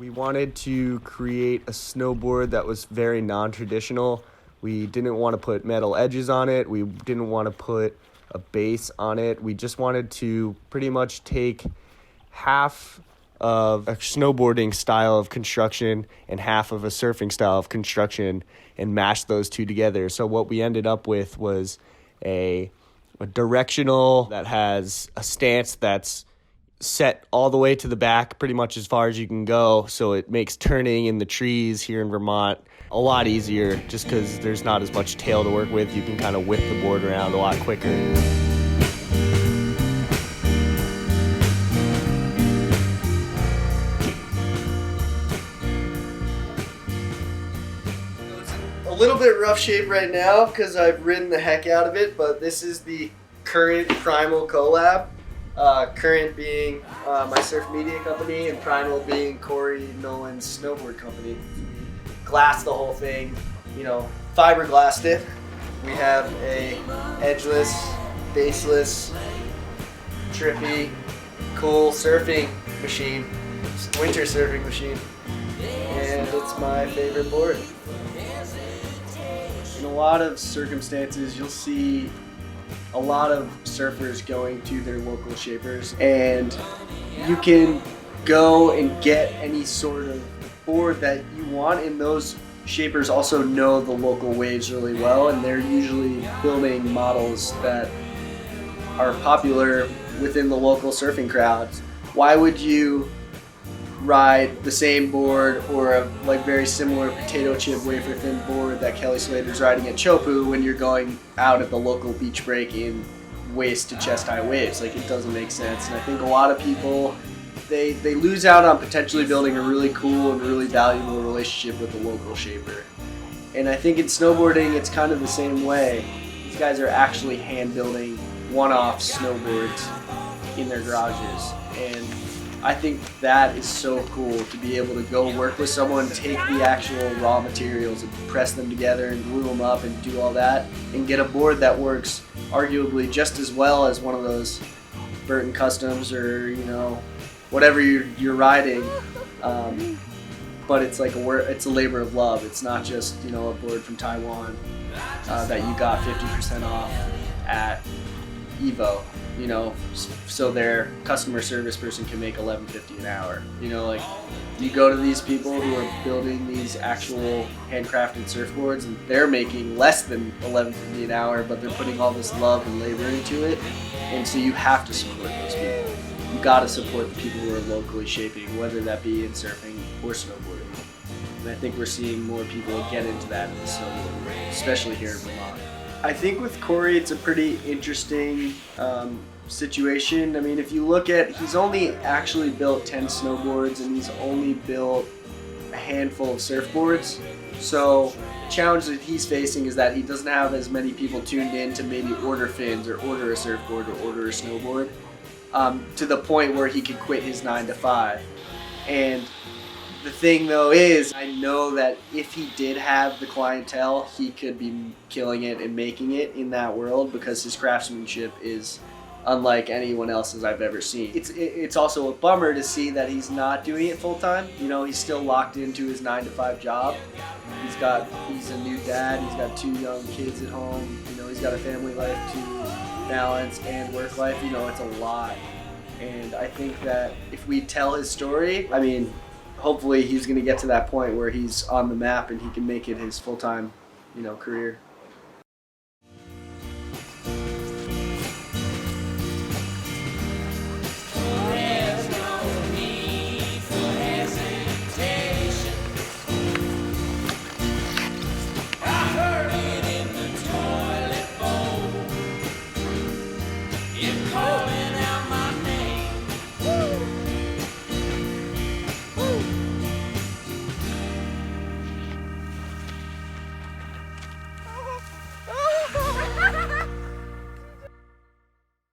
We wanted to create a snowboard that was very non-traditional. We didn't want to put metal edges on it. We didn't want to put a base on it. We just wanted to pretty much take half of a snowboarding style of construction and half of a surfing style of construction and mash those two together. So what we ended up with was a directional that has a stance that's set all the way to the back, pretty much as far as you can go. So it makes turning in the trees here in Vermont a lot easier just because there's not as much tail to work with. You can kind of whip the board around a lot quicker. A little bit rough shape right now because I've ridden the heck out of it, but this is the Cvrrent Primal collab. Cvrrent being my surf media company and Primal being Korey Nolan's snowboard company. Glassed the whole thing, fiberglassed it. We have a edgeless, baseless, trippy, cool surfing machine, winter surfing machine, and it's my favorite board. In a lot of circumstances, you'll see a lot of surfers going to their local shapers, and you can go and get any sort of board that you want, and those shapers also know the local waves really well, and they're usually building models that are popular within the local surfing crowds. Why would you ride the same board or a very similar potato chip wafer thin board that Kelly Slater's riding at Chopu when you're going out at the local beach break in waist to chest high waves? It doesn't make sense. And I think a lot of people, they lose out on potentially building a really cool and really valuable relationship with the local shaper. And I think in snowboarding it's kind of the same way. These guys are actually hand building one-off snowboards in their garages, and I think that is so cool to be able to go work with someone, take the actual raw materials and press them together and glue them up and do all that and get a board that works arguably just as well as one of those Burton Customs or whatever you're riding. But it's it's a labor of love. It's not just a board from Taiwan that you got 50% off at Evo. So their customer service person can make $11.50 an hour. You go to these people who are building these actual handcrafted surfboards, and they're making less than $11.50 an hour, but they're putting all this love and labor into it. And so you have to support those people. You got to support the people who are locally shaping, whether that be in surfing or snowboarding. And I think we're seeing more people get into that in the snowboard world, especially here in Vermont. I think with Korey, it's a pretty interesting situation. I mean, if you look at, he's only actually built 10 snowboards and he's only built a handful of surfboards. So the challenge that he's facing is that he doesn't have as many people tuned in to maybe order fins or order a surfboard or order a snowboard to the point where he could quit his 9 to 5. And the thing though is, I know that if he did have the clientele, he could be killing it and making it in that world because his craftsmanship is unlike anyone else's I've ever seen. It's also a bummer to see that he's not doing it full time. He's still locked into his 9 to 5 job. He's a new dad. He's got 2 young kids at home. He's got a family life to balance and work life. It's a lot. And I think that if we tell his story, hopefully he's going to get to that point where he's on the map and he can make it his full-time, career.